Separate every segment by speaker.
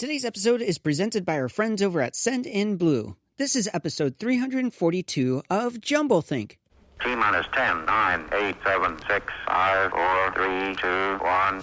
Speaker 1: Today's episode is presented by our friends over at Send In Blue. This is episode 342 of Jumblethink.
Speaker 2: T-minus 10, 9, 8, 7, 6, 5, 4, 3, 2, 1.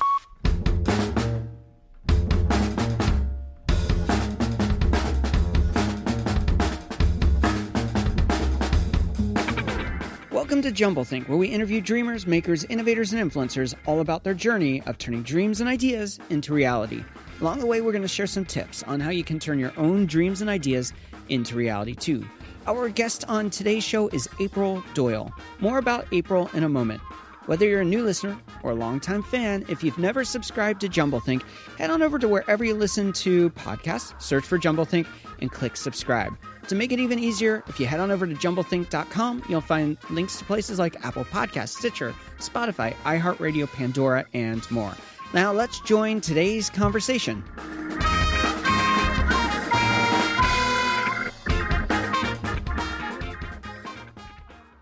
Speaker 1: Welcome to Jumblethink, where we interview dreamers, makers, innovators, and influencers all about their journey of turning dreams and ideas into reality. Along the way, we're going to share some tips on how you can turn your own dreams and ideas into reality too. Our guest on today's show is April Doyle. More about April in a moment. Whether you're a new listener or a longtime fan, if you've never subscribed to Jumblethink, head on over to wherever you listen to podcasts, search for Jumblethink, and click subscribe. To make it even easier, if you head on over to jumblethink.com, you'll find links to places like Apple Podcasts, Stitcher, Spotify, iHeartRadio, Pandora, and more. Now let's join today's conversation.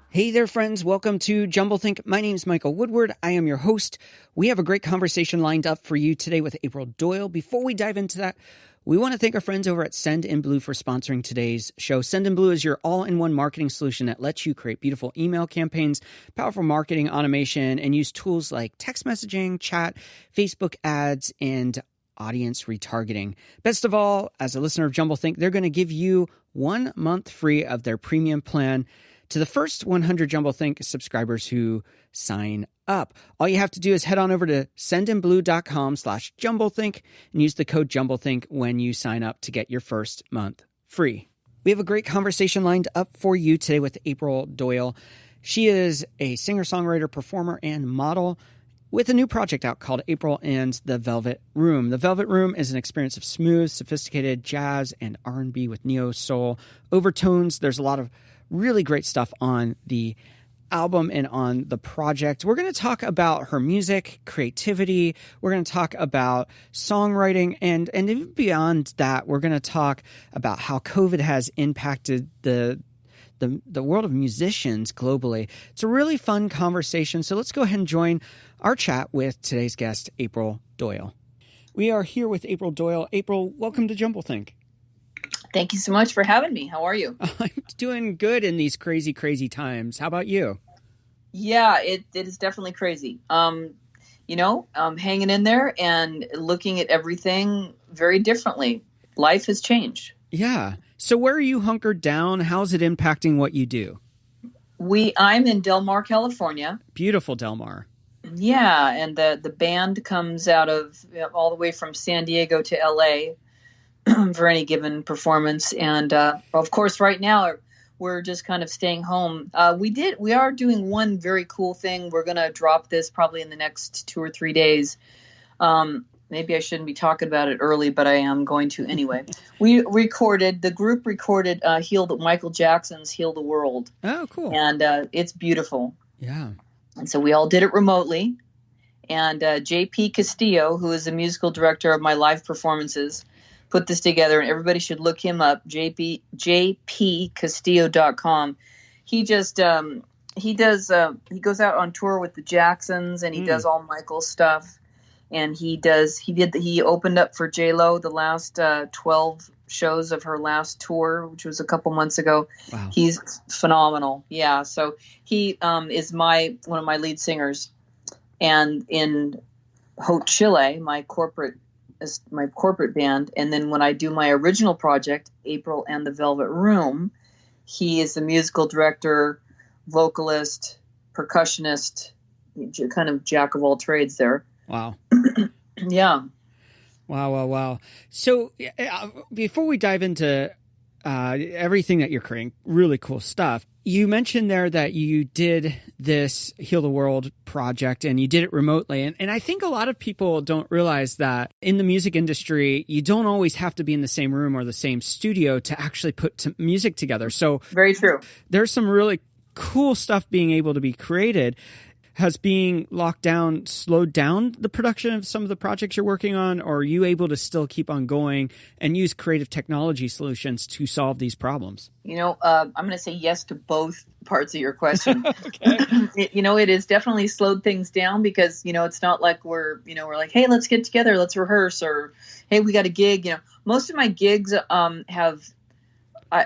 Speaker 1: Hey there, friends. Welcome to Jumblethink. My name is Michael Woodward. I am your host. We have a great conversation lined up for you today with April Doyle. Before we dive into that, we want to thank our friends over at Send In Blue for sponsoring today's show. Send In Blue is your all-in-one marketing solution that lets you create beautiful email campaigns, powerful marketing automation, and use tools like text messaging, chat, Facebook ads, and audience retargeting. Best of all, as a listener of Jumblethink, they're going to give you 1 month free of their premium plan to the first 100 Jumblethink subscribers who sign up. All you have to do is head on over to sendinblue.com/Jumblethink and use the code Jumblethink when you sign up to get your first month free. We have a great conversation lined up for you today with April Doyle. She is a singer-songwriter, performer, and model with a new project out called April and the Velvet Room. The Velvet Room is an experience of smooth, sophisticated jazz and R&B with neo-soul overtones. There's a lot of really great stuff on the album and on the project. We're going to talk about her music, creativity. We're going to talk about songwriting, and even beyond that, we're going to talk about how COVID has impacted the world of musicians globally. It's a really fun conversation. So let's go ahead and join our chat with today's guest, April Doyle. We are here with April Doyle. April, welcome to Jumblethink.
Speaker 3: Thank you so much for having me. How are you?
Speaker 1: I'm doing good in these crazy, crazy times. How about you?
Speaker 3: Yeah, it is definitely crazy. I'm hanging in there and looking at everything very differently. Life has changed.
Speaker 1: Yeah. So where are you hunkered down? How's it impacting what you do?
Speaker 3: I'm in Del Mar, California.
Speaker 1: Beautiful Del Mar.
Speaker 3: Yeah, and the band comes out of all the way from San Diego to LA for any given performance. And of course, right now we're just kind of staying home. We are doing one very cool thing. We're going to drop this probably in the next 2 or 3 days. Maybe I shouldn't be talking about it early, but I am going to anyway. The group recorded Michael Jackson's Heal the World.
Speaker 1: Oh, cool.
Speaker 3: And it's beautiful.
Speaker 1: Yeah.
Speaker 3: And so we all did it remotely. And JP Castillo, who is the musical director of my live performances, put this together, and everybody should look him up, jpcastillo.com. He just, he goes out on tour with the Jacksons, and he does all Michael stuff. And he opened up for J-Lo the last 12 shows of her last tour, which was a couple months ago.
Speaker 1: Wow.
Speaker 3: He's phenomenal. Yeah. So he is one of my lead singers. And in Haute Chile, my corporate band, and then when I do my original project, April and the Velvet Room, he is the musical director, vocalist, percussionist, kind of jack of all trades there.
Speaker 1: Wow.
Speaker 3: Yeah.
Speaker 1: Wow. So before we dive into everything that you're creating, really cool stuff, you mentioned there that you did this Heal the World project and you did it remotely. And I think a lot of people don't realize that in the music industry, you don't always have to be in the same room or the same studio to actually put music together. So
Speaker 3: very true.
Speaker 1: There's some really cool stuff being able to be created. Has being locked down slowed down the production of some of the projects you're working on, or are you able to still keep on going and use creative technology solutions to solve these problems?
Speaker 3: I'm going to say yes to both parts of your question.
Speaker 1: Okay.
Speaker 3: It has definitely slowed things down because, it's not like we're like, hey, let's get together, let's rehearse, or, hey, we got a gig. Most of my gigs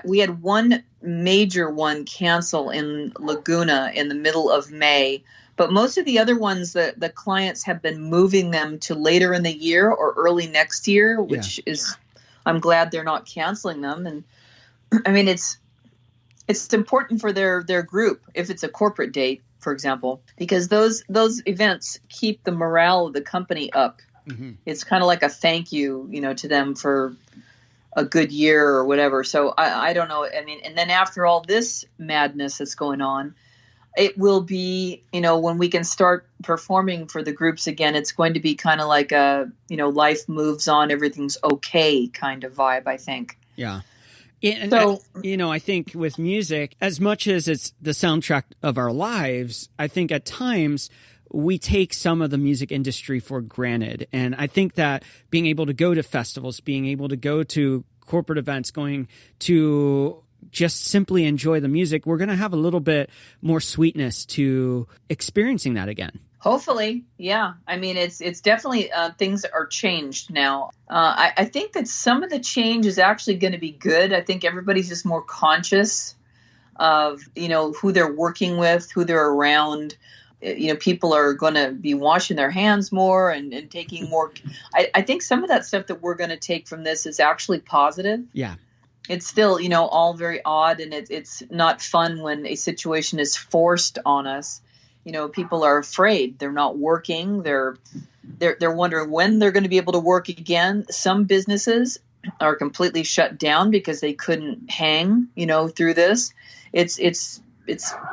Speaker 3: we had one major one cancel in Laguna in the middle of May. But most of the other ones, the clients have been moving them to later in the year or early next year, which is, I'm glad they're not canceling them. And I mean, it's important for their group if it's a corporate date, for example, because those events keep the morale of the company up. Mm-hmm. It's kind of like a thank you, to them for a good year or whatever. So I don't know. I mean, and then after all this madness that's going on, it will be, when we can start performing for the groups again, it's going to be kind of like life moves on, everything's okay kind of vibe, I think.
Speaker 1: Yeah. And I think with music, as much as it's the soundtrack of our lives, I think at times we take some of the music industry for granted. And I think that being able to go to festivals, being able to go to corporate events, going to just simply enjoy the music, we're going to have a little bit more sweetness to experiencing that again.
Speaker 3: Hopefully. Yeah. I mean, it's definitely things are changed now. I think that some of the change is actually going to be good. I think everybody's just more conscious of, who they're working with, who they're around. People are going to be washing their hands more and taking more. I think some of that stuff that we're going to take from this is actually positive.
Speaker 1: Yeah.
Speaker 3: It's still, all very odd, and it's not fun when a situation is forced on us. People are afraid. They're not working. They're wondering when they're going to be able to work again. Some businesses are completely shut down because they couldn't hang, through this. It's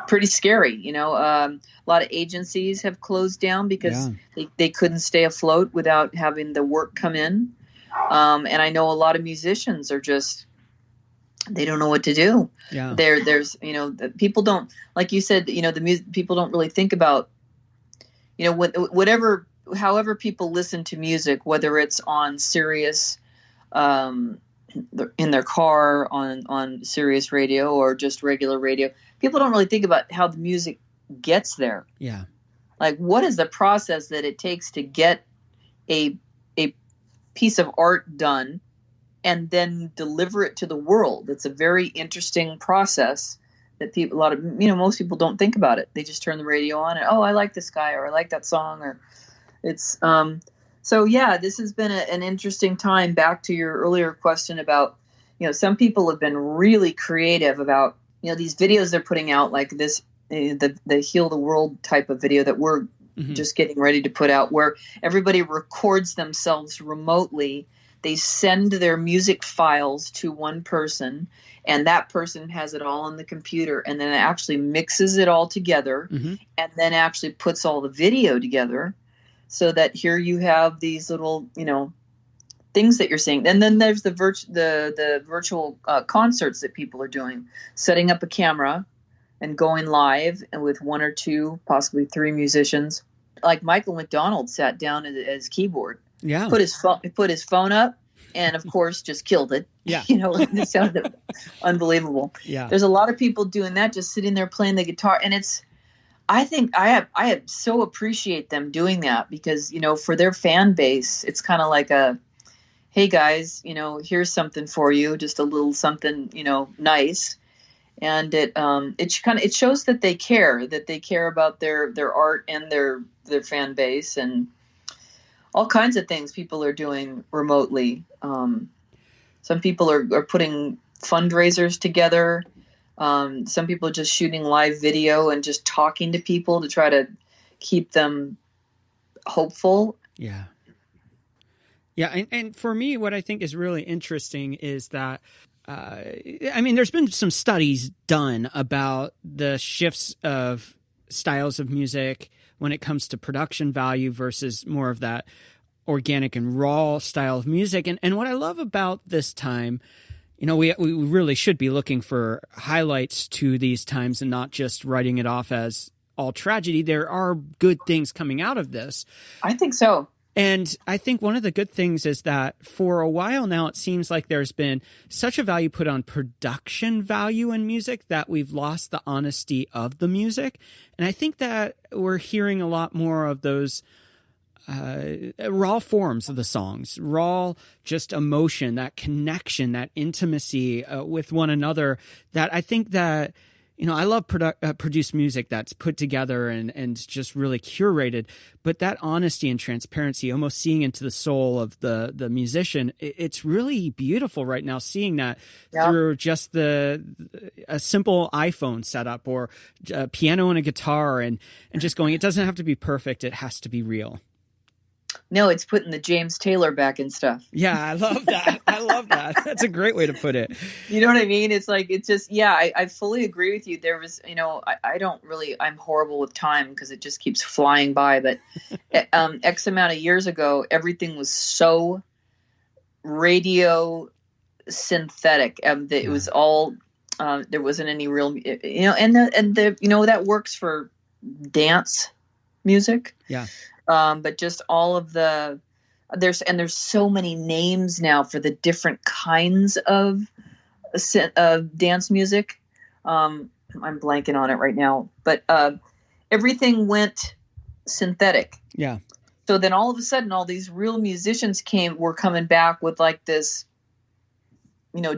Speaker 3: pretty scary. A lot of agencies have closed down because they couldn't stay afloat without having the work come in. And I know a lot of musicians are just, they don't know what to do.
Speaker 1: Yeah.
Speaker 3: There's, the people don't, like you said, people don't really think about, however people listen to music, whether it's on Sirius, in their car, on Sirius radio, or just regular radio. People don't really think about how the music gets there.
Speaker 1: Yeah.
Speaker 3: Like, what is the process that it takes to get a piece of art done and then deliver it to the world? It's a very interesting process that most people don't think about it. They just turn the radio on and, oh, I like this guy, or I like that song, or it's, so yeah, this has been an interesting time. Back to your earlier question about, some people have been really creative about, these videos they're putting out, like this, the Heal the World type of video that we're just getting ready to put out, where everybody records themselves remotely. They send their music files to one person, and that person has it all on the computer, and then it actually mixes it all together, and then actually puts all the video together, so that here you have these little, things that you're seeing. And then there's the virtual concerts that people are doing, setting up a camera and going live, and with one or two, possibly three musicians. Like Michael McDonald sat down at his keyboard.
Speaker 1: Yeah.
Speaker 3: Put his phone up, and of course just killed it.
Speaker 1: Yeah.
Speaker 3: It sounded unbelievable.
Speaker 1: Yeah.
Speaker 3: There's a lot of people doing that, just sitting there playing the guitar, and I think I have so appreciate them doing that, because for their fan base, it's kind of like hey guys, here's something for you, just a little something, nice. And it shows that they care about their art and their fan base, and all kinds of things people are doing remotely. Some people are putting fundraisers together. Some people are just shooting live video and just talking to people to try to keep them hopeful.
Speaker 1: Yeah. Yeah. And for me, what I think is really interesting is that, there's been some studies done about the shifts of styles of music when it comes to production value versus more of that organic and raw style of music. And what I love about this time, we really should be looking for highlights to these times and not just writing it off as all tragedy. There are good things coming out of this.
Speaker 3: I think so.
Speaker 1: And I think one of the good things is that for a while now, it seems like there's been such a value put on production value in music that we've lost the honesty of the music. And I think that we're hearing a lot more of those raw forms of the songs, raw just emotion, that connection, that intimacy with one another, that I think that, I love produced music that's put together and just really curated, but that honesty and transparency, almost seeing into the soul of the musician, it's really beautiful right now, seeing that through just a simple iPhone setup or a piano and a guitar and just going, it doesn't have to be perfect. It has to be real.
Speaker 3: No, it's putting the James Taylor back in stuff.
Speaker 1: Yeah, I love that. I love that. That's a great way to put it.
Speaker 3: You know what I mean? It's like, it's just, I fully agree with you. There was, I don't really, I'm horrible with time because it just keeps flying by. But X amount of years ago, everything was so radio synthetic. It was all, there wasn't any real, and that works for dance music.
Speaker 1: Yeah.
Speaker 3: But just all of there's so many names now for the different kinds of dance music. I'm blanking on it right now, but everything went synthetic.
Speaker 1: Yeah.
Speaker 3: So then all of a sudden, all these real musicians were coming back with like this,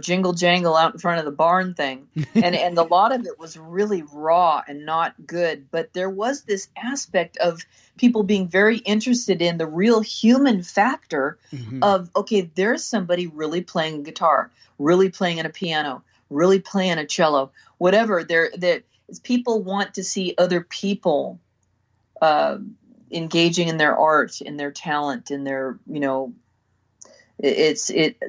Speaker 3: jingle jangle out in front of the barn thing. And a lot of it was really raw and not good. But there was this aspect of people being very interested in the real human factor of, okay, there's somebody really playing guitar, really playing on a piano, really playing a cello, whatever. People want to see other people engaging in their art, in their talent, in their,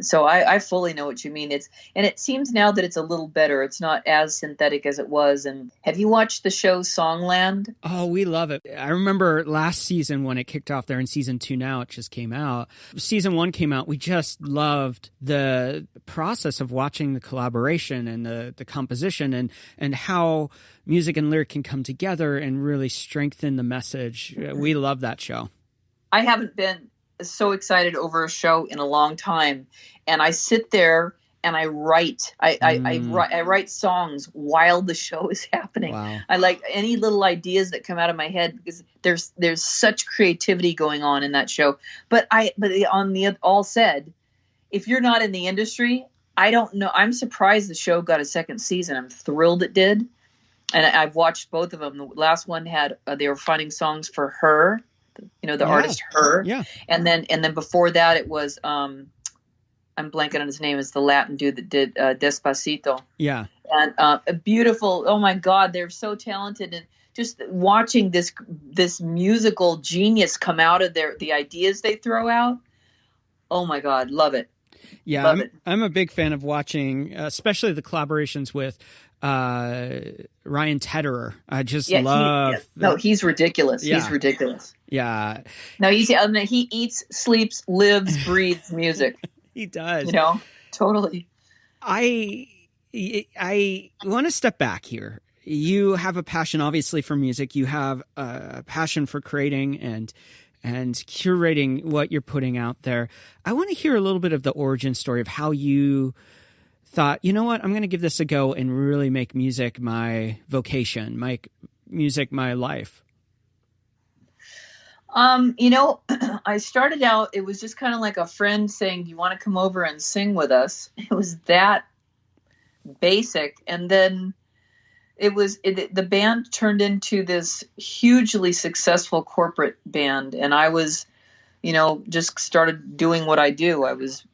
Speaker 3: so I fully know what you mean. And it seems now that it's a little better. It's not as synthetic as it was. And have you watched the show Songland?
Speaker 1: Oh, we love it. I remember last season when it kicked off there in season 2 now, it just came out. Season 1 came out. We just loved the process of watching the collaboration and the composition and how music and lyric can come together and really strengthen the message. We love that show. I
Speaker 3: haven't been so excited over a show in a long time, and I sit there and I write. I write songs while the show is happening.
Speaker 1: Wow.
Speaker 3: I like any little ideas that come out of my head because there's such creativity going on in that show. But on the all said, if you're not in the industry, I don't know. I'm surprised the show got a second season. I'm thrilled it did, and I've watched both of them. The last one had they were finding songs for her. The artist Her.
Speaker 1: Yeah.
Speaker 3: And then before that it was I'm blanking on his name. It's the Latin dude that did Despacito.
Speaker 1: Yeah.
Speaker 3: And a beautiful, oh my God, they're so talented. And just watching this musical genius come out of the ideas they throw out. Oh my God, love it.
Speaker 1: Yeah, I'm a big fan of watching, especially the collaborations with Ryan Tedderer. I just love.
Speaker 3: He's ridiculous.
Speaker 1: Yeah.
Speaker 3: He's ridiculous.
Speaker 1: Yeah.
Speaker 3: No, he eats, sleeps, lives, breathes music.
Speaker 1: He does.
Speaker 3: Totally.
Speaker 1: I want to step back here. You have a passion, obviously, for music. You have a passion for creating and curating what you're putting out there. I want to hear a little bit of the origin story of how you thought, you know what, I'm going to give this a go and really make music my vocation, make music my life.
Speaker 3: I started out, it was just kind of like a friend saying, do you want to come over and sing with us? It was that basic. And then the band turned into this hugely successful corporate band. And I was, just started doing what I do. I was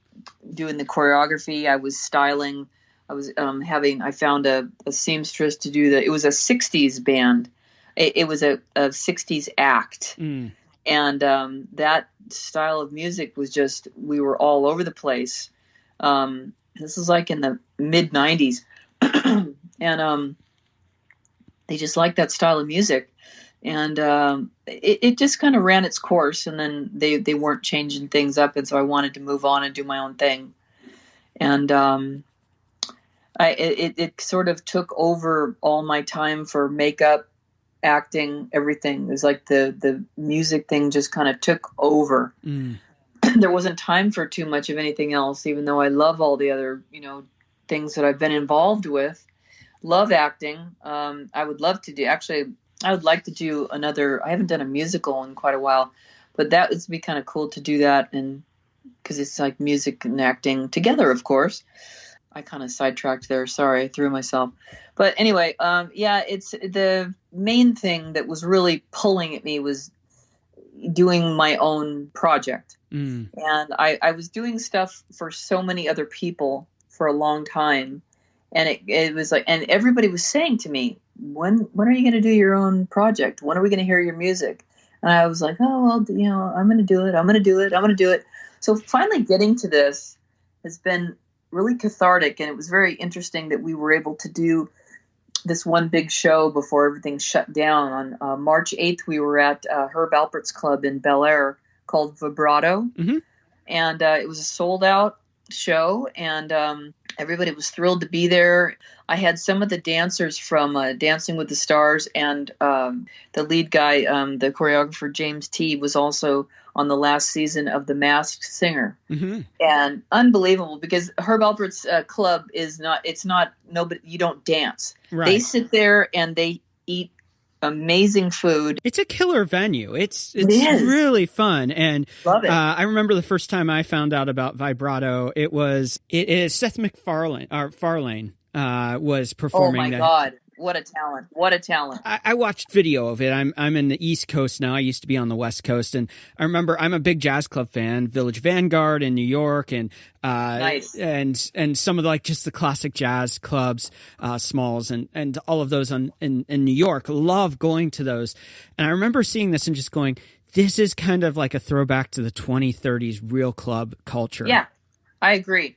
Speaker 3: doing the choreography. I was styling. I was I found a seamstress to do it was a 60s band. It was a 60s act. Mm. And that style of music was just, we were all over the place. This was like in the mid 90s. And they just liked that style of music. And it just kind of ran its course. And then they weren't changing things up. And so I wanted to move on and do my own thing. And it sort of took over all my time for makeup, acting, everything. It was like the music thing just kind of took over.
Speaker 1: Mm.
Speaker 3: There wasn't time for too much of anything else, even though I love all the other, things that I've been involved with. Love acting. I would love to do, actually, I would like to do another, I haven't done a musical in quite a while, but that would be kind of cool to do that. And because it's like music and acting together, of course. I kind of sidetracked there. Sorry, I threw myself. But anyway, it's the main thing that was really pulling at me was doing my own project.
Speaker 1: Mm.
Speaker 3: And I was doing stuff for so many other people for a long time. And it was like, and everybody was saying to me, when are you going to do your own project? When are we going to hear your music? And I was like, oh, well, I'm going to do it. I'm going to do it. I'm going to do it. So finally getting to this has been really cathartic. And it was very interesting that we were able to do this one big show before everything shut down. On March 8th, we were at Herb Alpert's Club in Bel Air called Vibrato.
Speaker 1: Mm-hmm.
Speaker 3: And it was a sold out show. And everybody was thrilled to be there. I had some of the dancers from Dancing with the Stars, and the lead guy, the choreographer James T, was also on the last season of The Masked Singer.
Speaker 1: Mm-hmm.
Speaker 3: And unbelievable, because Herb Alpert's club nobody, you don't dance.
Speaker 1: Right.
Speaker 3: They sit there and they eat amazing food.
Speaker 1: It's a killer venue. It's
Speaker 3: It is.
Speaker 1: really fun. And
Speaker 3: Love it.
Speaker 1: I remember the first time I found out about Vibrato, it is Seth MacFarlane was
Speaker 3: Oh
Speaker 1: performing
Speaker 3: my
Speaker 1: that.
Speaker 3: God. What a talent. What a talent.
Speaker 1: I watched video of it. I'm in the East Coast now. I used to be on the West Coast, and I remember I'm a big jazz club fan. Village Vanguard in New York, and
Speaker 3: Nice.
Speaker 1: and some of just the classic jazz clubs, Smalls, and all of those in New York. Love going to those, and I remember seeing this and just going, "This is kind of like a throwback to the 2030s real club culture."
Speaker 3: Yeah, I agree.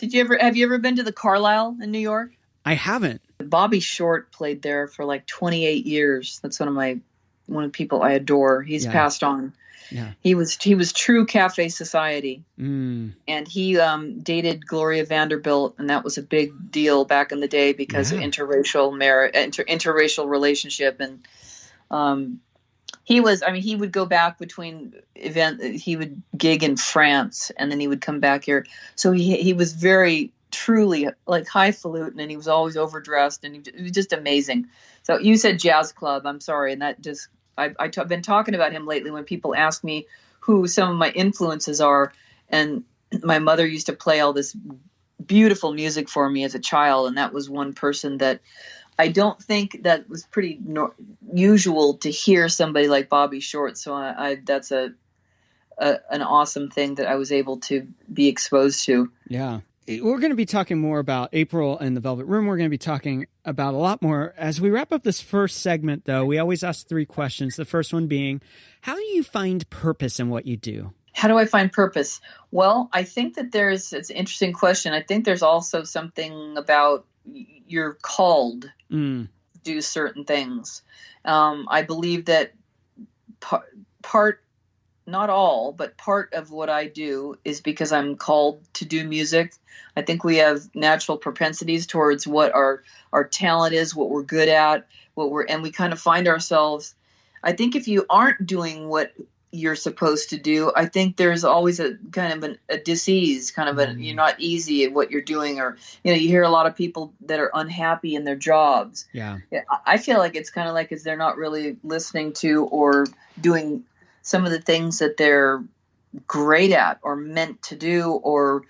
Speaker 3: Have you ever been to the Carlisle in New York?
Speaker 1: I haven't.
Speaker 3: Bobby Short played there for like 28 years. That's one of the people I adore. He's passed on.
Speaker 1: Yeah.
Speaker 3: He was true cafe society.
Speaker 1: Mm.
Speaker 3: And he dated Gloria Vanderbilt, and that was a big deal back in the day because of interracial interracial relationship. And he would go back between he would gig in France, and then he would come back here. So he was very truly like highfalutin, and he was always overdressed, and he was just amazing. So you said jazz club. I'm sorry, and that just I've been talking about him lately when people ask me who some of my influences are, and my mother used to play all this beautiful music for me as a child, and that was one person that I don't think that was pretty usual to hear somebody like Bobby Short. So that's an awesome thing that I was able to be exposed to.
Speaker 1: Yeah. We're going to be talking more about April and the Velvet Room. We're going to be talking about a lot more. As we wrap up this first segment, though, we always ask 3 questions. The first one being, how do you find purpose in what you do?
Speaker 3: How do I find purpose? Well, I think that it's an interesting question. I think there's also something about you're called to do certain things. I believe that part, not all, but part of what I do is because I'm called to do music. I think we have natural propensities towards what our talent is, what we're good at, and we kind of find ourselves. I think if you aren't doing what you're supposed to do, I think there's always a kind of a disease, kind of you're not easy at what you're doing, or you hear a lot of people that are unhappy in their jobs.
Speaker 1: Yeah.
Speaker 3: I feel like it's kind of like they're not really listening to or doing some of the things that they're great at or meant to do, or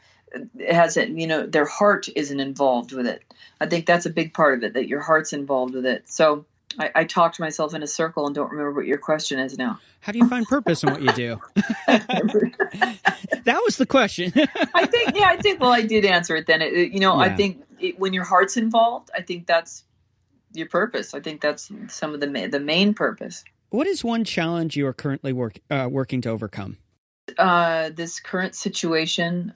Speaker 3: it hasn't, their heart isn't involved with it. I think that's a big part of it, that your heart's involved with it. So I talk to myself in a circle and don't remember what your question is now.
Speaker 1: How do you find purpose in what you do? That was the question.
Speaker 3: I think, well, I did answer it then. I think when your heart's involved, I think that's your purpose. I think that's some of the main purpose.
Speaker 1: What is one challenge you are currently working to overcome?
Speaker 3: This current situation,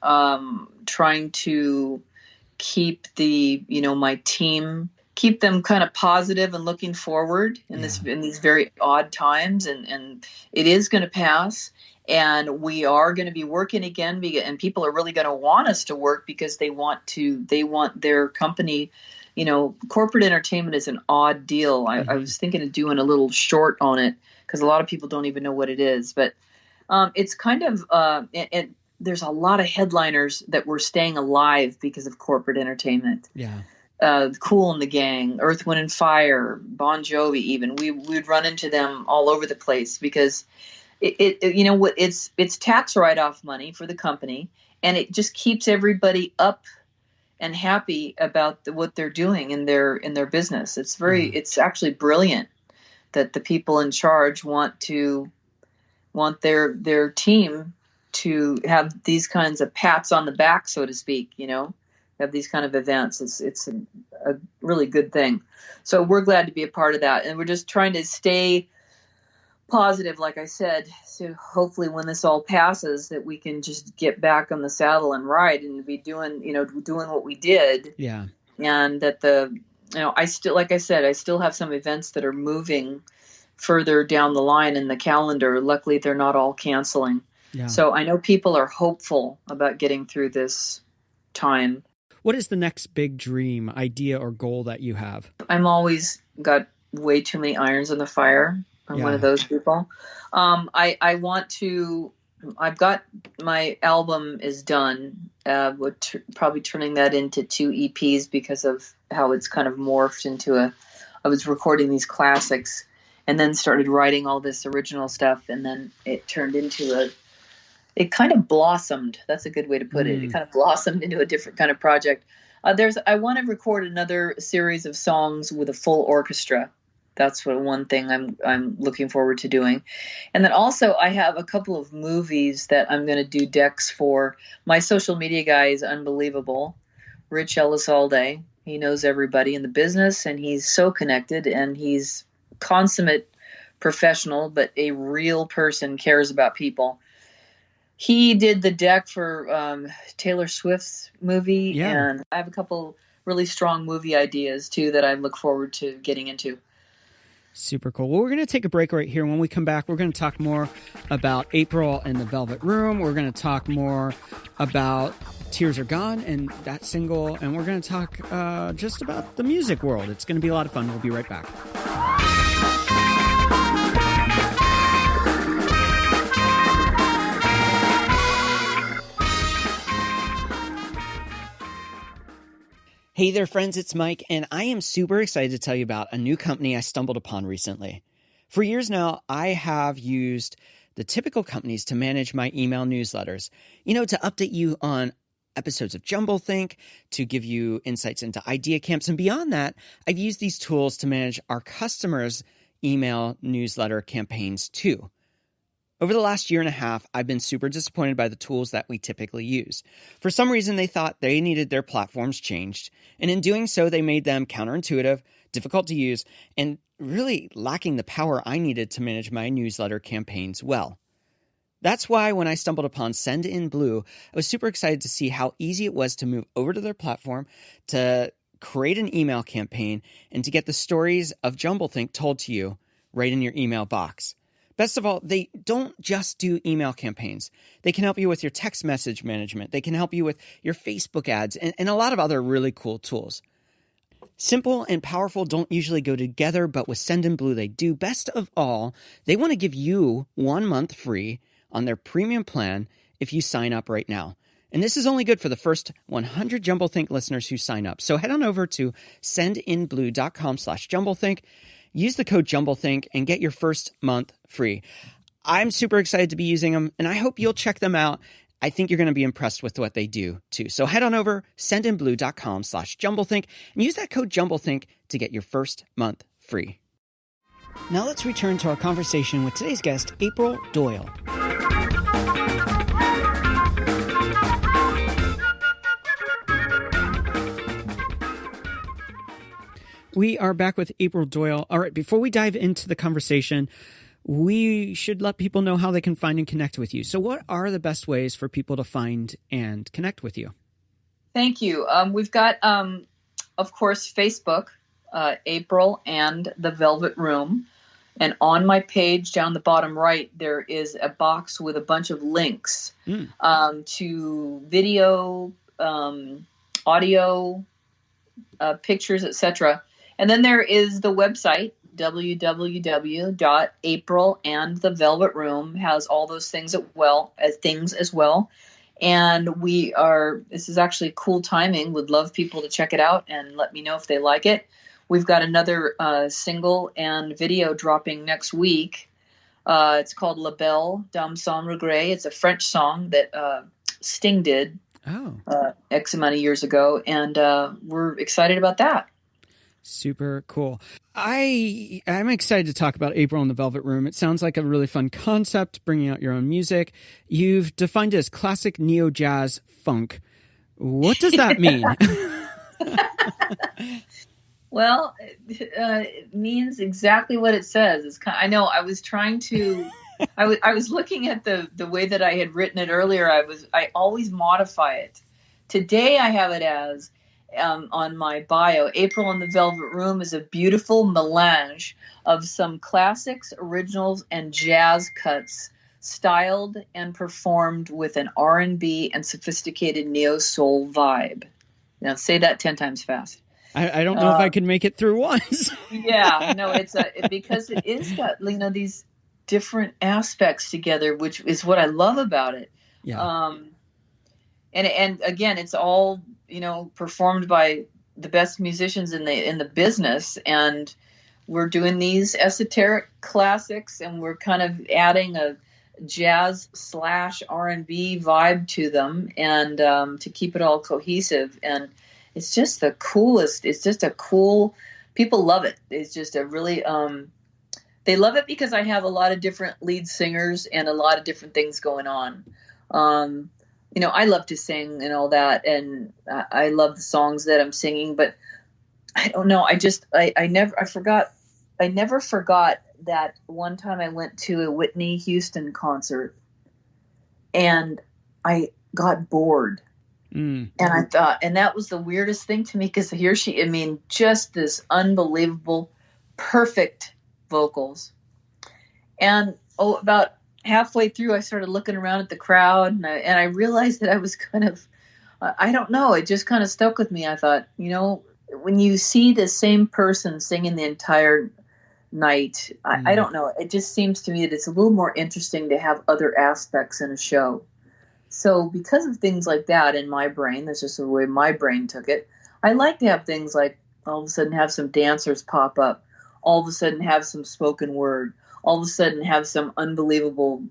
Speaker 3: trying to keep my team, keep them kind of positive and looking forward in these very odd times, and it is going to pass, and we are going to be working again, and people are really going to want us to work because they want their company, corporate entertainment is an odd deal. I was thinking of doing a little short on it because a lot of people don't even know what it is. But it's kind of and there's a lot of headliners that were staying alive because of corporate entertainment.
Speaker 1: Yeah.
Speaker 3: Kool and the Gang, Earth, Wind and Fire, Bon Jovi. Even we'd run into them all over the place because it's tax write-off money for the company, and it just keeps everybody up and happy about what they're doing in their business. It's actually brilliant that the people in charge want their team to have these kinds of pats on the back, so to speak, have these kind of events. It's a really good thing. So we're glad to be a part of that. And we're just trying to stay positive, like I said, so hopefully when this all passes that we can just get back on the saddle and ride and be doing what we did.
Speaker 1: Yeah.
Speaker 3: And that I still have some events that are moving further down the line in the calendar. Luckily, they're not all canceling.
Speaker 1: Yeah.
Speaker 3: So I know people are hopeful about getting through this time.
Speaker 1: What is the next big dream, idea, or goal that you have?
Speaker 3: I'm always got way too many irons in the fire. I'm one of those people. I want to. I've got my album is done. We're probably turning that into 2 EPs because of how it's kind of morphed into I was recording these classics, and then started writing all this original stuff, and then it turned into it kind of blossomed. That's a good way to put it. It kind of blossomed into a different kind of project. I want to record another series of songs with a full orchestra. That's one thing I'm looking forward to doing. And then also I have a couple of movies that I'm going to do decks for. My social media guy is unbelievable. Rich Elizalde. He knows everybody in the business, and he's so connected, and he's consummate professional, but a real person, cares about people. He did the deck for Taylor Swift's movie, and I have a couple really strong movie ideas, too, that I look forward to getting into.
Speaker 1: Super cool. Well, we're going to take a break right here. When we come back, we're going to talk more about April and the Velvet Room. We're going to talk more about Tears Are Gone and that single, and we're going to talk just about the music world. It's going to be a lot of fun. We'll be right back. Hey there, friends, it's Mike, and I am super excited to tell you about a new company I stumbled upon recently. For years now, I have used the typical companies to manage my email newsletters, to update you on episodes of Jumblethink, to give you insights into idea camps, and beyond that, I've used these tools to manage our customers' email newsletter campaigns too. Over the last year and a half, I've been super disappointed by the tools that we typically use. For some reason, they thought they needed their platforms changed, and in doing so, they made them counterintuitive, difficult to use, and really lacking the power I needed to manage my newsletter campaigns well. That's why when I stumbled upon Send in Blue, I was super excited to see how easy it was to move over to their platform, to create an email campaign, and to get the stories of Jumblethink told to you right in your email box. Best of all, they don't just do email campaigns. They can help you with your text message management. They can help you with your Facebook ads and a lot of other really cool tools. Simple and powerful don't usually go together, but with Send in Blue, they do. Best of all, they want to give you 1 month free on their premium plan if you sign up right now. And this is only good for the first 100 Jumblethink listeners who sign up. So head on over to sendinblue.com/Jumblethink. Use the code Jumblethink and get your first month free. I'm super excited to be using them, and I hope you'll check them out. I think you're going to be impressed with what they do, too. So head on over, sendinblue.com/Jumblethink, and use that code Jumblethink to get your first month free. Now let's return to our conversation with today's guest, April Doyle. We are back with April Doyle. All right, before we dive into the conversation, we should let people know how they can find and connect with you. So what are the best ways for people to find and connect with you?
Speaker 3: Thank you. We've got, of course, Facebook, April and the Velvet Room. And on my page down the bottom right, there is a box with a bunch of links to video, audio, pictures, etc. And then there is the website, www.April, and the Velvet Room has all those things as well. And this is actually cool timing. Would love people to check it out and let me know if they like it. We've got another single and video dropping next week. It's called La Belle Dame Sans Regret. It's a French song that Sting did X amount of years ago. And we're excited about that.
Speaker 1: Super cool. I'm excited to talk about April in the Velvet Room. It sounds like a really fun concept, bringing out your own music. You've defined it as classic neo-jazz funk. What does that mean?
Speaker 3: Well, it means exactly what it says. I know I was trying to, I was looking at the way that I had written it earlier. I always modify it. Today I have it as, on my bio, April in the Velvet Room is a beautiful melange of some classics, originals, and jazz cuts, styled and performed with an R&B and sophisticated neo-soul vibe. Now say that 10 times fast.
Speaker 1: I don't know if I can make it through once.
Speaker 3: Yeah, no, because it is got, these different aspects together, which is what I love about it.
Speaker 1: Yeah.
Speaker 3: And again, it's all, performed by the best musicians in the business, and we're doing these esoteric classics, and we're kind of adding a jazz / R&B vibe to them, and to keep it all cohesive. And it's just the coolest. It's just a cool. People love it. It's just a really. They love it because I have a lot of different lead singers and a lot of different things going on. I love to sing and all that, and I love the songs that I'm singing, but I don't know. I never forgot that one time I went to a Whitney Houston concert and I got bored. And I thought, and that was the weirdest thing to me, because just this unbelievable, perfect vocals. And about halfway through, I started looking around at the crowd, and I realized that I was kind of, I don't know, it just kind of stuck with me. I thought, when you see the same person singing the entire night, I don't know, it just seems to me that it's a little more interesting to have other aspects in a show. So because of things like that in my brain, that's just the way my brain took it, I like to have things like all of a sudden have some dancers pop up, all of a sudden have some spoken word, all of a sudden have some unbelievable,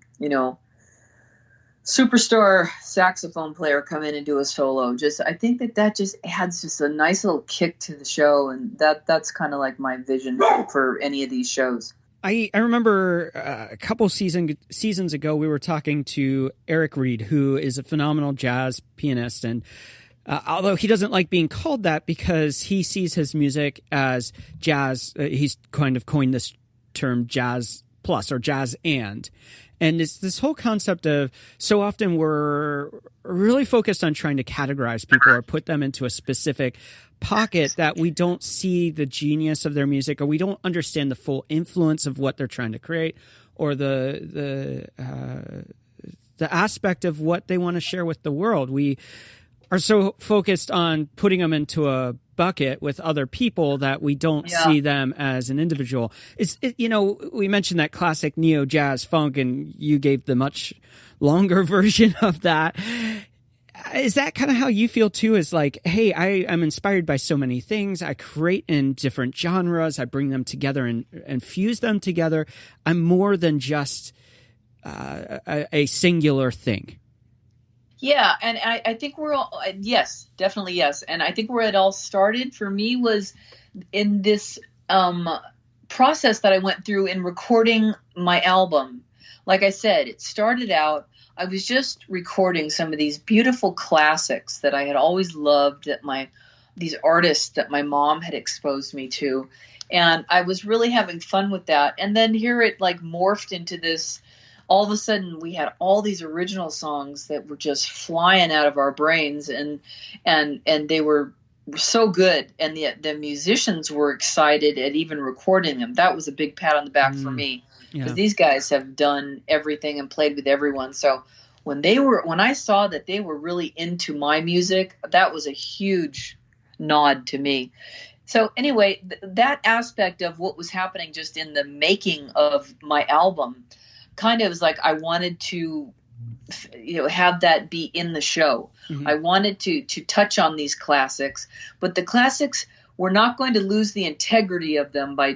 Speaker 3: superstar saxophone player come in and do a solo. I think that just adds just a nice little kick to the show, and that's kind of like my vision for any of these shows.
Speaker 1: I remember a couple seasons ago, we were talking to Eric Reed, who is a phenomenal jazz pianist. And although he doesn't like being called that because he sees his music as jazz, he's kind of coined this term jazz plus or jazz and it's this whole concept of, so often we're really focused on trying to categorize people or put them into a specific pocket that we don't see the genius of their music, or we don't understand the full influence of what they're trying to create, or the aspect of what they want to share with the world. We are so focused on putting them into a bucket with other people that we don't see them as an individual. We mentioned that classic neo jazz funk, and you gave the much longer version of that. Is that kind of how you feel too? Is like, hey, I'm inspired by so many things. I create in different genres. I bring them together and fuse them together. I'm more than just a singular thing.
Speaker 3: Yeah, and I think we're all, yes, definitely yes. And I think where it all started for me was in this process that I went through in recording my album. Like I said, it started out, I was just recording some of these beautiful classics that I had always loved, that these artists that my mom had exposed me to. And I was really having fun with that. And then here it like morphed into this. All of a sudden we had all these original songs that were just flying out of our brains, and they were so good. And the musicians were excited at even recording them. That was a big pat on the back for me, because these guys have done everything and played with everyone. So when I saw that they were really into my music, that was a huge nod to me. So anyway, that aspect of what was happening just in the making of my album kind of was like I wanted to, have that be in the show. Mm-hmm. I wanted to touch on these classics, but the classics, we're not going to lose the integrity of them by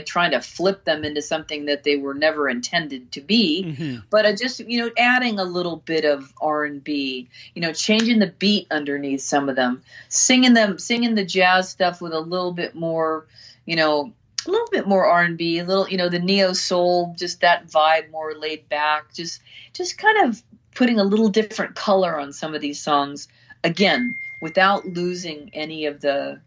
Speaker 3: trying to flip them into something that they were never intended to be. Mm-hmm. But just, adding a little bit of R&B, changing the beat underneath some of them, singing the jazz stuff with a little bit more, R&B, a little, the neo soul, just that vibe, more laid back, just kind of putting a little different color on some of these songs, again, without losing any of the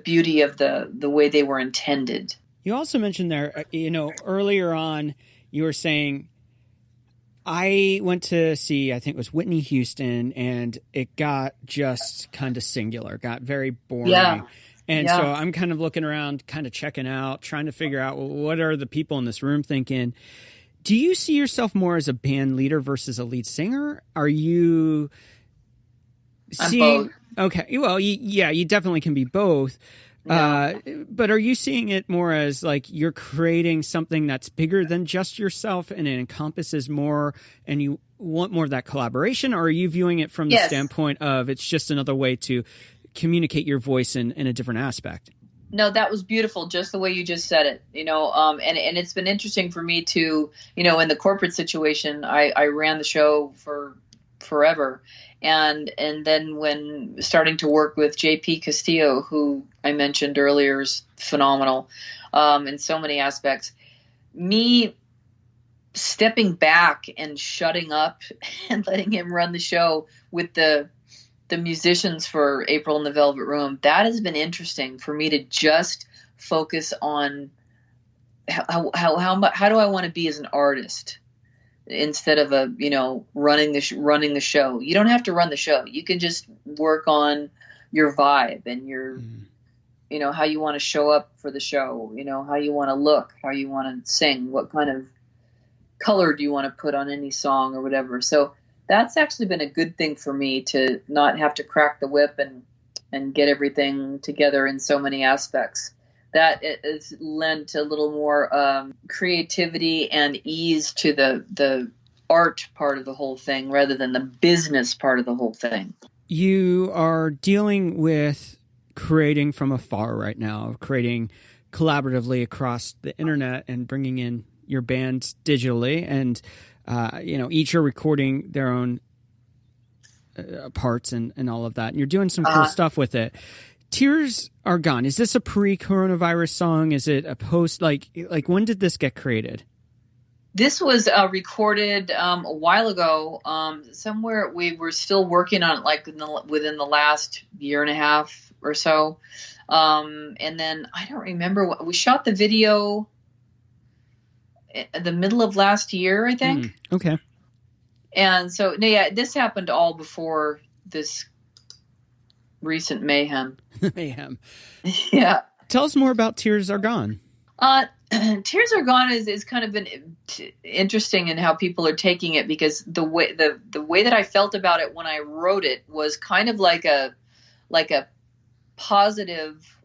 Speaker 3: beauty of the way they were intended.
Speaker 1: You also mentioned there, earlier on, you were saying, I went to see, I think it was Whitney Houston, and it got just kind of singular, got very boring.
Speaker 3: Yeah.
Speaker 1: And so I'm kind of looking around, kind of checking out, trying to figure out, well, what are the people in this room thinking? Do you see yourself more as a band leader versus a lead singer? Are you seeing...
Speaker 3: both.
Speaker 1: Okay. Well, you definitely can be both. Yeah. But are you seeing it more as like you're creating something that's bigger than just yourself and it encompasses more and you want more of that collaboration? Or are you viewing it from the standpoint of it's just another way to communicate your voice in a different aspect?
Speaker 3: No, that was beautiful, just the way you just said it, and it's been interesting for me to, in the corporate situation, I ran the show for forever. And then when starting to work with JP Castillo, who I mentioned earlier is phenomenal in so many aspects, me stepping back and shutting up and letting him run the show with the musicians for April and the Velvet Room, that has been interesting for me to just focus on how do I want to be as an artist instead of running the show. You don't have to run the show. You can just work on your vibe and your how you want to show up for the show, how you want to look, how you want to sing, what kind of color do you want to put on any song or whatever. So that's actually been a good thing for me to not have to crack the whip and get everything together in so many aspects. That has lent a little more creativity and ease to the art part of the whole thing rather than the business part of the whole thing.
Speaker 1: You are dealing with creating from afar right now, creating collaboratively across the internet and bringing in your bands digitally, and each are recording their own parts and all of that. And you're doing some cool stuff with it. Tears Are Gone. Is this a pre-coronavirus song? Is it a post? Like when did this get created?
Speaker 3: This was recorded a while ago. Somewhere we were still working on it, within the last year and a half or so. And then I don't remember we shot the video at the middle of last year, I think.
Speaker 1: Okay.
Speaker 3: And so, this happened all before this recent mayhem.
Speaker 1: Mayhem.
Speaker 3: Yeah.
Speaker 1: Tell us more about Tears Are Gone.
Speaker 3: Tears Are Gone is kind of been interesting in how people are taking it, because the way that I felt about it when I wrote it was kind of like a positive,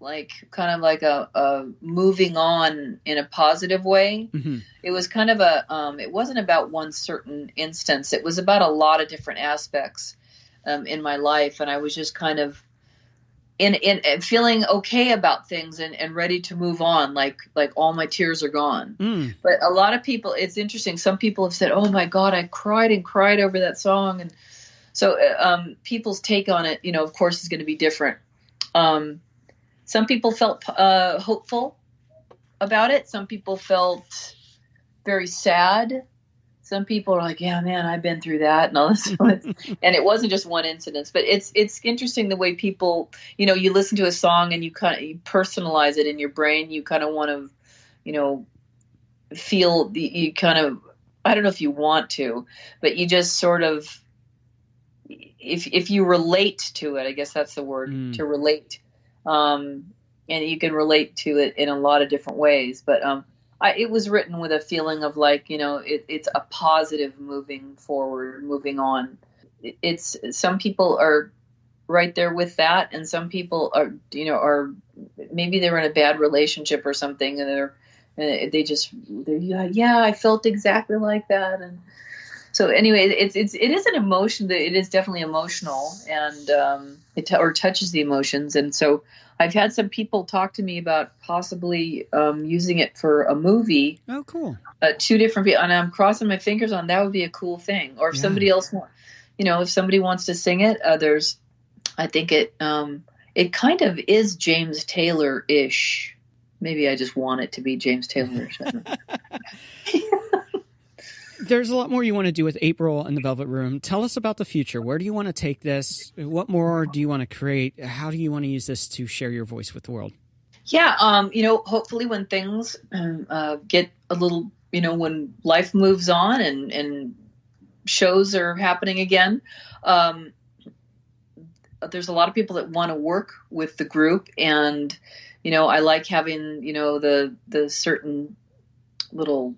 Speaker 3: kind of like a moving on in a positive way. Mm-hmm. It was kind of it wasn't about one certain instance. It was about a lot of different aspects in my life. And I was just kind of in feeling okay about things and ready to move on. Like all my tears are gone. Mm. But a lot of people, it's interesting. Some people have said, "Oh my God, I cried and cried over that song." And so people's take on it, of course, is going to be different. Some people felt hopeful about it. Some people felt very sad. Some people are like, "Yeah, man, I've been through that," and all this. And it wasn't just one incident, but it's interesting the way people, you listen to a song and you personalize it in your brain. You kind of want to, feel you kind of, I don't know if you want to, but you just sort of, if you relate to it, I guess that's the word, to relate. And you can relate to it in a lot of different ways, but it was written with a feeling of it's a positive moving forward, moving on. It's some people are right there with that. And some people are maybe they were in a bad relationship or something, and yeah, I felt exactly like that. And so anyway, it is an emotion that it is definitely emotional, and or touches the emotions. And so I've had some people talk to me about possibly using it for a movie.
Speaker 1: Oh, cool.
Speaker 3: 2 different people, and I'm crossing my fingers on that would be a cool thing. Or if somebody else if somebody wants to sing it, I think it kind of is James Taylor-ish. Maybe I just want it to be James Taylor-ish.
Speaker 1: There's a lot more you want to do with April and the Velvet Room. Tell us about the future. Where do you want to take this? What more do you want to create? How do you want to use this to share your voice with the world?
Speaker 3: Yeah, hopefully when things get a little, when life moves on and shows are happening again, there's a lot of people that want to work with the group, and I like having the certain little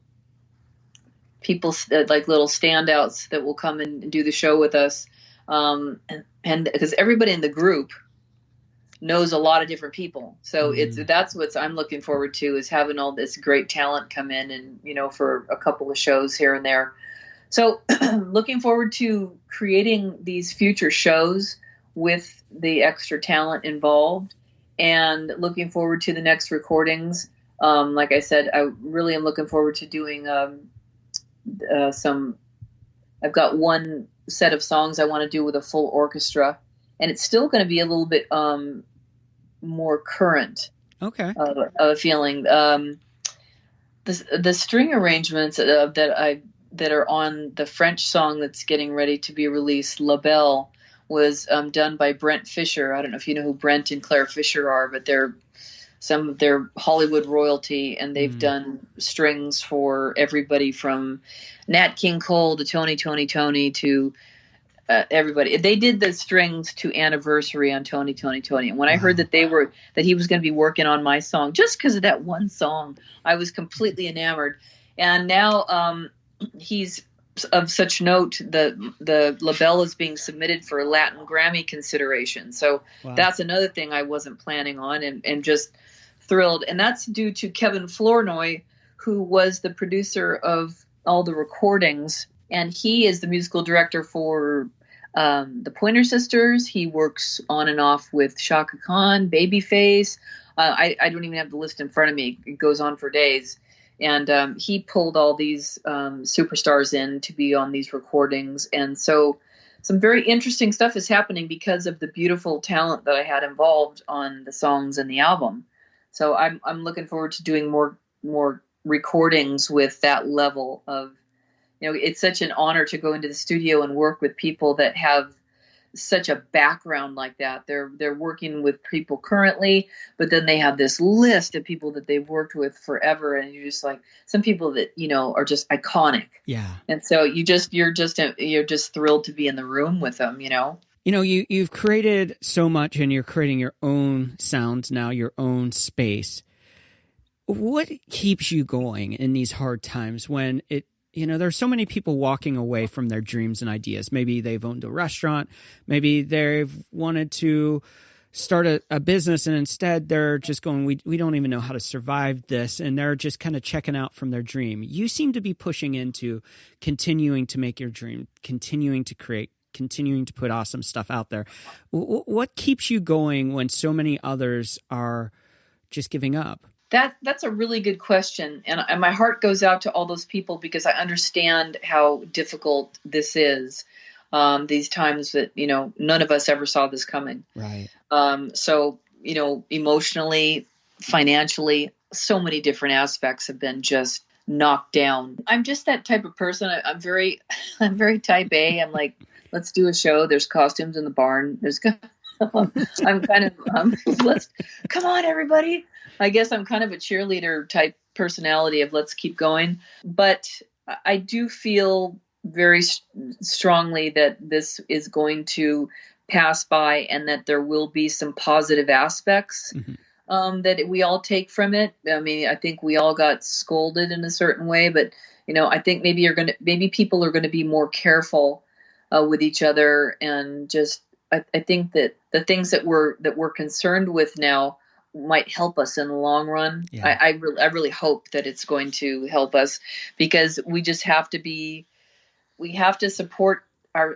Speaker 3: people like little standouts that will come and do the show with us, and because everybody in the group knows a lot of different people, so that's what I'm looking forward to, is having all this great talent come in and for a couple of shows here and there. So looking forward to creating these future shows with the extra talent involved, and looking forward to the next recordings. Like I said, I really am looking forward to doing I've got one set of songs I want to do with a full orchestra, and it's still going to be a little bit more current.
Speaker 1: Okay.
Speaker 3: Feeling. The string arrangements that are on the French song that's getting ready to be released, La Belle, was done by Brent Fisher. I don't know if you know who Brent and Claire Fisher are, but they're some of their Hollywood royalty, and they've done strings for everybody from Nat King Cole to Tony to everybody. They did the strings to Anniversary on Tony. And when I heard that he was going to be working on my song, just because of that one song, I was completely enamored. And now he's of such note, the La Belle is being submitted for Latin Grammy consideration. So that's another thing I wasn't planning on, and just thrilled. And that's due to Kevin Flournoy, who was the producer of all the recordings. And he is the musical director for the Pointer Sisters. He works on and off with Shaka Khan, Babyface. I don't even have the list in front of me. It goes on for days. And he pulled all these superstars in to be on these recordings. And so some very interesting stuff is happening because of the beautiful talent that I had involved on the songs and the album. So I'm looking forward to doing more recordings with that level of, it's such an honor to go into the studio and work with people that have such a background like that. They're working with people currently, but then they have this list of people that they've worked with forever, and you're just like, some people that are just iconic.
Speaker 1: Yeah.
Speaker 3: And so you're just thrilled to be in the room with them.
Speaker 1: You've created so much, and you're creating your own sounds now, your own space. What keeps you going in these hard times when there's so many people walking away from their dreams and ideas? Maybe they've owned a restaurant. Maybe they've wanted to start a business, and instead they're just going, we don't even know how to survive this. And they're just kind of checking out from their dream. You seem to be pushing into continuing to make your dream, continuing to create, continuing to put awesome stuff out there. What keeps you going when so many others are just giving up?
Speaker 3: That's a really good question. And my heart goes out to all those people, because I understand how difficult this is. These times that, none of us ever saw this coming.
Speaker 1: Right.
Speaker 3: So, emotionally, financially, so many different aspects have been just knocked down. I'm just that type of person. I'm very type A. I'm like, let's do a show. There's costumes in the barn. I'm kind of, let's come on, everybody. I guess I'm kind of a cheerleader type personality of let's keep going. But I do feel very strongly that this is going to pass by, and that there will be some positive aspects that we all take from it. I mean, I think we all got scolded in a certain way, but I think maybe people are going to be more careful with each other, and just I think that the things that we're concerned with now might help us in the long run.
Speaker 1: Yeah.
Speaker 3: I really hope that it's going to help us, because we just have to we have to support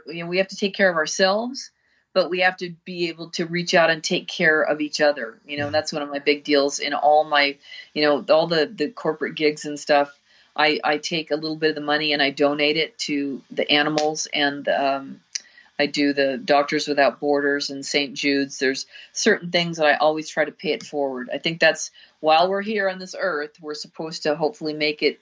Speaker 3: we have to take care of ourselves, but we have to be able to reach out and take care of each other. That's one of my big deals in all my, all the corporate gigs and stuff. I take a little bit of the money and I donate it to the animals, and I do the Doctors Without Borders and St. Jude's. There's certain things that I always try to pay it forward. I think that's, while we're here on this earth, we're supposed to hopefully make it,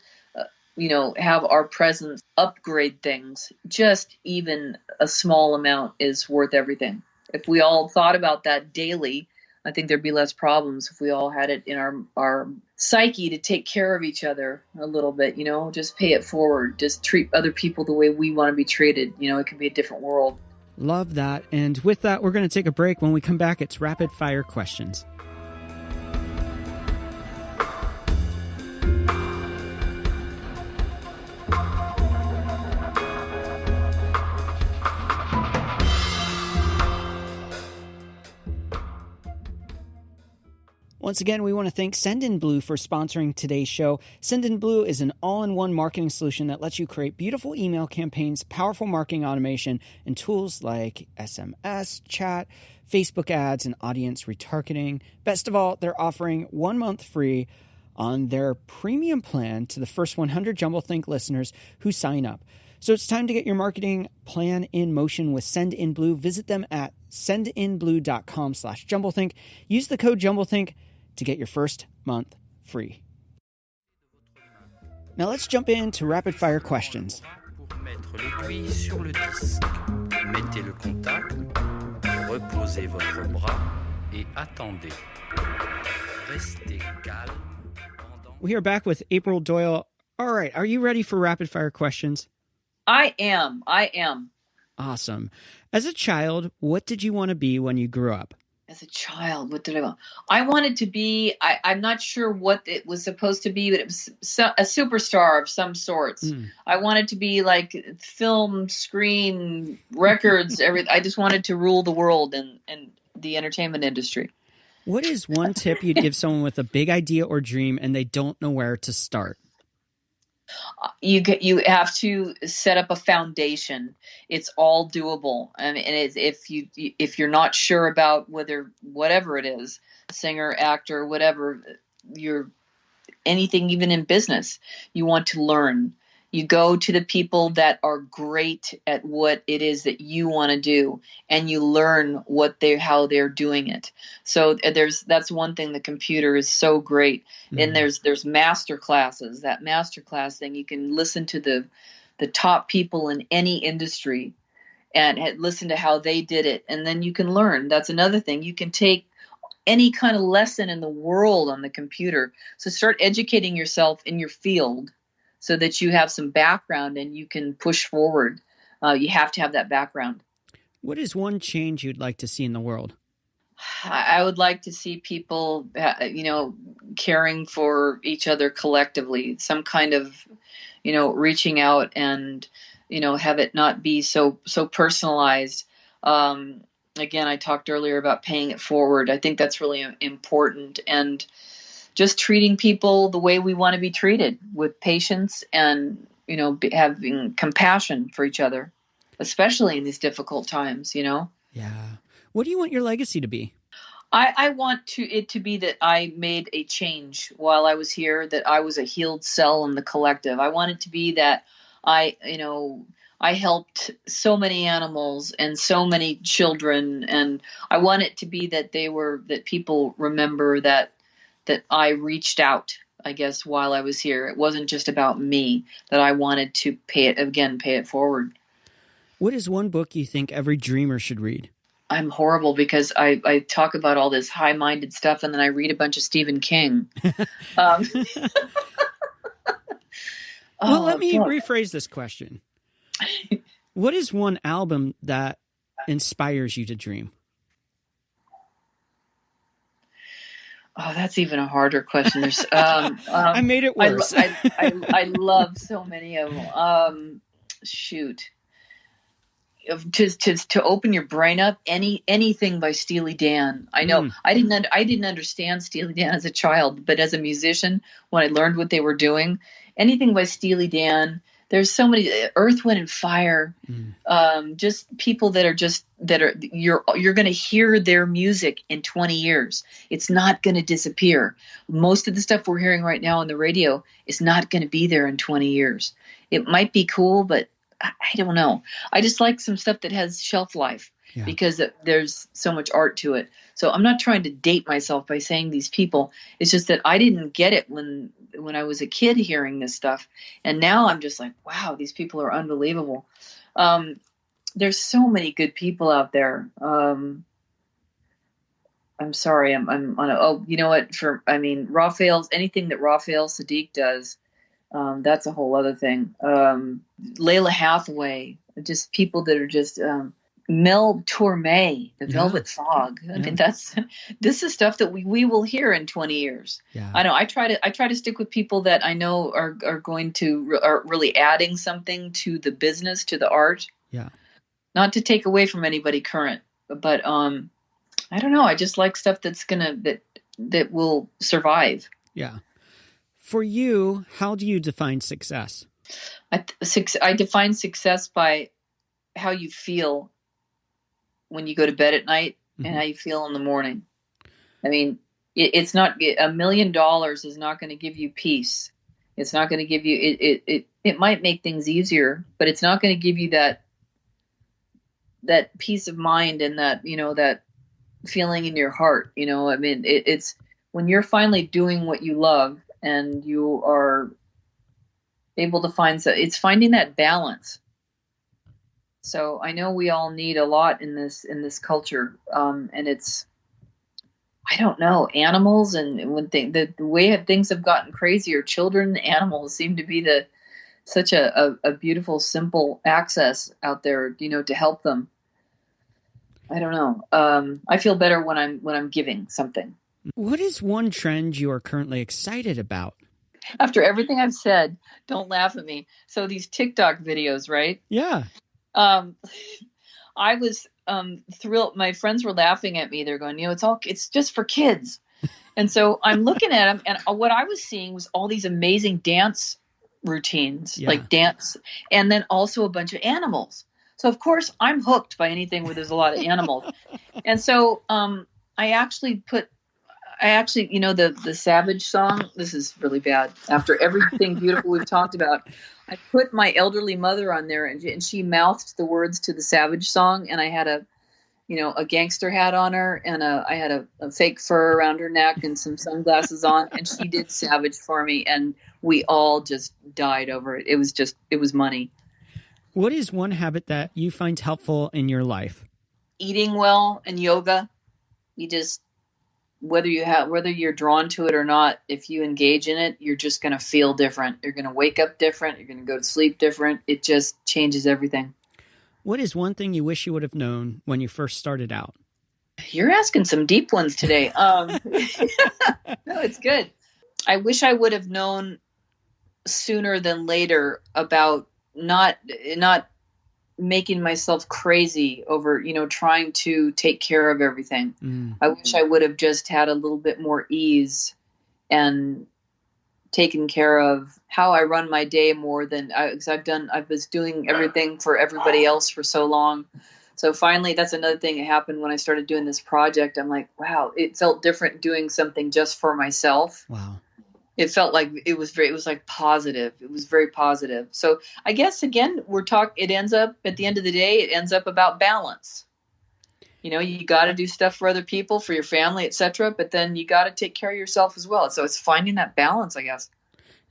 Speaker 3: have our presence upgrade things. Just even a small amount is worth everything. If we all thought about that daily, I think there'd be less problems if we all had it in our psyche to take care of each other a little bit, just pay it forward, just treat other people the way we want to be treated. It could be a different world.
Speaker 1: Love that. And with that, we're going to take a break. When we come back, it's rapid fire questions. Once again, we want to thank Sendinblue for sponsoring today's show. Sendinblue is an all-in-one marketing solution that lets you create beautiful email campaigns, powerful marketing automation, and tools like SMS, chat, Facebook ads, and audience retargeting. Best of all, they're offering 1 month free on their premium plan to the first 100 Jumblethink listeners who sign up. So it's time to get your marketing plan in motion with Sendinblue. Visit them at sendinblue.com/Jumblethink. Use the code Jumblethink to get your first month free. Now let's jump into rapid fire questions.
Speaker 4: Mettre l'aiguille sur le disque. Mettez le contact, reposez votre bras et attendez. Restez calme.
Speaker 1: We are back with April Doyle. All right, are you ready for rapid fire questions?
Speaker 3: I am.
Speaker 1: Awesome. As a child, what did you want to be when you grew up?
Speaker 3: As a child, what did I want? I wanted to be, I'm not sure what it was supposed to be, but it was a superstar of some sorts. I wanted to be like film, screen, records, everything. I just wanted to rule the world and the entertainment industry.
Speaker 1: What is one tip you'd give someone with a big idea or dream and they don't know where to start?
Speaker 3: You have to set up a foundation. It's all doable. And if you're not sure about whatever it is, singer, actor, whatever, anything, even in business, you want to learn. You go to the people that are great at what it is that you want to do, and you learn how they're doing it. So that's one thing. The computer is so great. And there's master classes. That master class thing, you can listen to the top people in any industry and listen to how they did it, and then you can learn. That's another thing. You can take any kind of lesson in the world on the computer. So start educating yourself in your field, so that you have some background and you can push forward. You have to have that background.
Speaker 1: What is one change you'd like to see in the world?
Speaker 3: I would like to see people, caring for each other collectively, some kind of, reaching out and, have it not be so personalized. Again, I talked earlier about paying it forward. I think that's really important. And just treating people the way we want to be treated, with patience and, having compassion for each other, especially in these difficult times, Yeah.
Speaker 1: What do you want your legacy to be?
Speaker 3: I want it to be that I made a change while I was here, that I was a healed cell in the collective. I want it to be that I helped so many animals and so many children. And I want it to be that that people remember that I reached out, I guess, while I was here. It wasn't just about me, that I wanted to pay it forward.
Speaker 1: What is one book you think every dreamer should read?
Speaker 3: I'm horrible because I talk about all this high-minded stuff and then I read a bunch of Stephen King.
Speaker 1: Well, let me rephrase this question. What is one album that inspires you to dream?
Speaker 3: Oh, that's even a harder question. There's, I
Speaker 1: made it worse.
Speaker 3: I love so many of them. Shoot. to open your brain up, anything by Steely Dan. I know I didn't understand Steely Dan as a child, but as a musician, when I learned what they were doing, anything by Steely Dan. There's so many, Earth, Wind and Fire, just people that are you're going to hear their music in 20 years. It's not going to disappear. Most of the stuff we're hearing right now on the radio is not going to be there in 20 years. It might be cool, but I don't know. I just like some stuff that has shelf life because there's so much art to it. So I'm not trying to date myself by saying these people. It's just that I didn't get it when I was a kid hearing this stuff. And now I'm just like, wow, these people are unbelievable. There's so many good people out there. I'm sorry. I'm on a, you know what? Anything that Raphael Sadiq does, that's a whole other thing. Layla Hathaway, just people that are just, Mel Torme, the Velvet Fog. I mean, this is stuff that we will hear in 20 years. Yeah. I know. I try to stick with people that I know are really adding something to the business, to the art. Yeah. Not to take away from anybody current, but I don't know. I just like stuff that will survive.
Speaker 1: Yeah. For you, how do you define success?
Speaker 3: I define success by how you feel when you go to bed at night and how you feel in the morning. I mean, it's not $1 million is not going to give you peace. It's not going to give you it might make things easier, but it's not going to give you that peace of mind and that, that feeling in your heart. I mean, it's when you're finally doing what you love and you are able to it's finding that balance. So I know we all need a lot in this culture, and it's, I don't know, animals and the way things have gotten crazier. Children, animals seem to be such a beautiful, simple access out there, to help them. I don't know. I feel better when I'm giving something.
Speaker 1: What is one trend you are currently excited about?
Speaker 3: After everything I've said, don't laugh at me. So these TikTok videos, right? Yeah. I was thrilled. My friends were laughing at me. They're going, it's just for kids. And so I'm looking at them, and what I was seeing was all these amazing dance routines, like dance, and then also a bunch of animals. So of course I'm hooked by anything where there's a lot of animals. And so I actually, the Savage song, this is really bad. After everything beautiful we've talked about, I put my elderly mother on there and she mouthed the words to the Savage song. And I had a gangster hat on her and I had a fake fur around her neck and some sunglasses on. And she did Savage for me. And we all just died over it. It was money.
Speaker 1: What is one habit that you find helpful in your life?
Speaker 3: Eating well and yoga. Whether you're drawn to it or not, if you engage in it, you're just going to feel different. You're going to wake up different. You're going to go to sleep different. It just changes everything.
Speaker 1: What is one thing you wish you would have known when you first started out?
Speaker 3: You're asking some deep ones today. No, it's good. I wish I would have known sooner than later about not making myself crazy over, trying to take care of everything. I wish I would have just had a little bit more ease and taken care of how I run my day more than I was doing everything for everybody else for so long. So finally, that's another thing that happened when I started doing this project. I'm like, wow, it felt different doing something just for myself. Wow. It felt like it was like positive. It was very positive. So I guess again, it ends up at the end of the day, it ends up about balance. You got to do stuff for other people, for your family, etc. But then you got to take care of yourself as well. So it's finding that balance, I guess.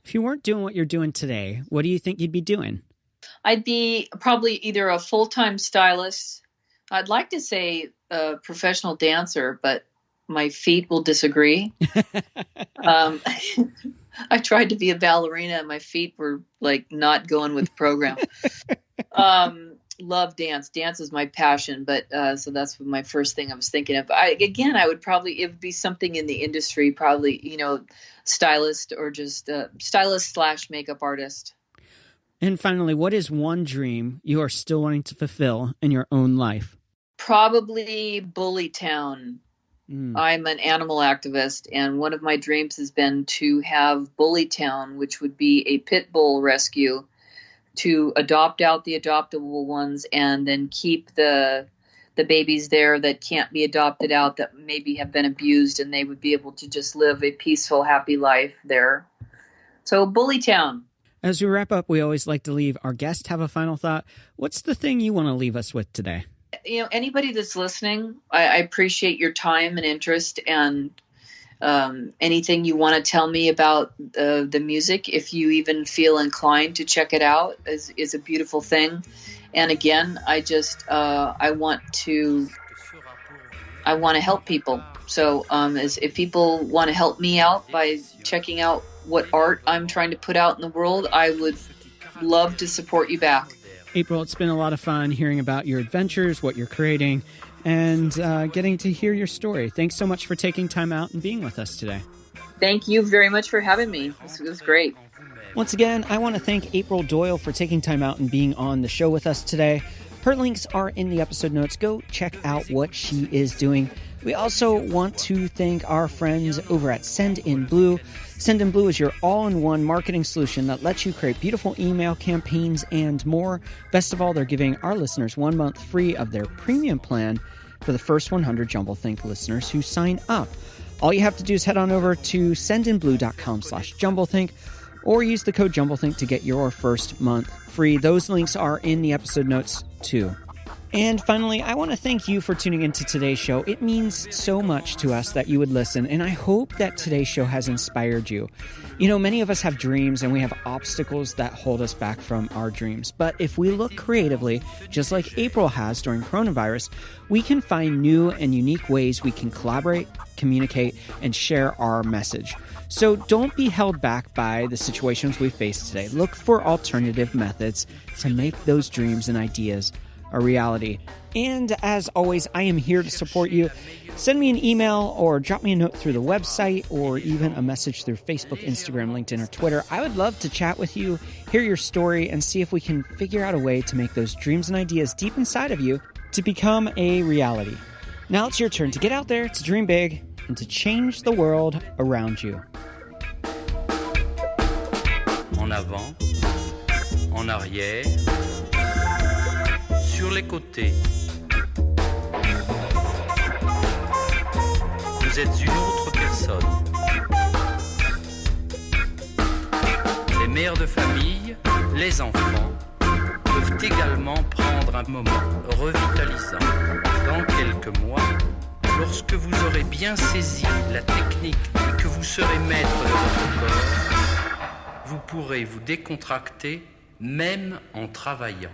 Speaker 1: If you weren't doing what you're doing today, what do you think you'd be doing?
Speaker 3: I'd be probably either a full-time stylist. I'd like to say a professional dancer, but my feet will disagree. I tried to be a ballerina and my feet were like not going with the program. Love dance. Dance is my passion, but so that's my first thing I was thinking of. It would be something in the industry, probably, stylist or just stylist / makeup artist.
Speaker 1: And finally, what is one dream you are still wanting to fulfill in your own life?
Speaker 3: Probably Bully Town. I'm an animal activist, and one of my dreams has been to have Bully Town, which would be a pit bull rescue, to adopt out the adoptable ones and then keep the babies there that can't be adopted out, that maybe have been abused, and they would be able to just live a peaceful, happy life there. So Bully Town.
Speaker 1: As we wrap up, we always like to leave our guests have a final thought. What's the thing you want to leave us with today?
Speaker 3: Anybody that's listening, I appreciate your time and interest, and anything you want to tell me about the music, if you even feel inclined to check it out, is a beautiful thing. And again, I want to help people. So if people want to help me out by checking out what art I'm trying to put out in the world, I would love to support you back.
Speaker 1: April, it's been a lot of fun hearing about your adventures, what you're creating, and getting to hear your story. Thanks so much for taking time out and being with us today.
Speaker 3: Thank you very much for having me. This was great.
Speaker 1: Once again, I want to thank April Doyle for taking time out and being on the show with us today. Her links are in the episode notes. Go check out what she is doing. We also want to thank our friends over at Send in Blue. Send in Blue is your all-in-one marketing solution that lets you create beautiful email campaigns and more. Best of all, they're giving our listeners 1 month free of their premium plan for the first 100 Jumblethink listeners who sign up. All you have to do is head on over to sendinblue.com/Jumblethink or use the code Jumblethink to get your first month free. Those links are in the episode notes too. And finally, I want to thank you for tuning into today's show. It means so much to us that you would listen, and I hope that today's show has inspired you. Many of us have dreams, and we have obstacles that hold us back from our dreams. But if we look creatively, just like April has during coronavirus, we can find new and unique ways we can collaborate, communicate, and share our message. So don't be held back by the situations we face today. Look for alternative methods to make those dreams and ideas a reality. And as always, I am here to support you. Send me an email or drop me a note through the website or even a message through Facebook, Instagram, LinkedIn, or Twitter. I would love to chat with you, hear your story, and see if we can figure out a way to make those dreams and ideas deep inside of you to become a reality. Now it's your turn to get out there, to dream big, and to change the world around you.
Speaker 4: En avant, en arrière, sur les côtés. Vous êtes une autre personne. Les mères de famille, les enfants, peuvent également prendre un moment revitalisant. Dans quelques mois, lorsque vous aurez bien saisi la technique et que vous serez maître de votre corps, vous pourrez vous décontracter même en travaillant.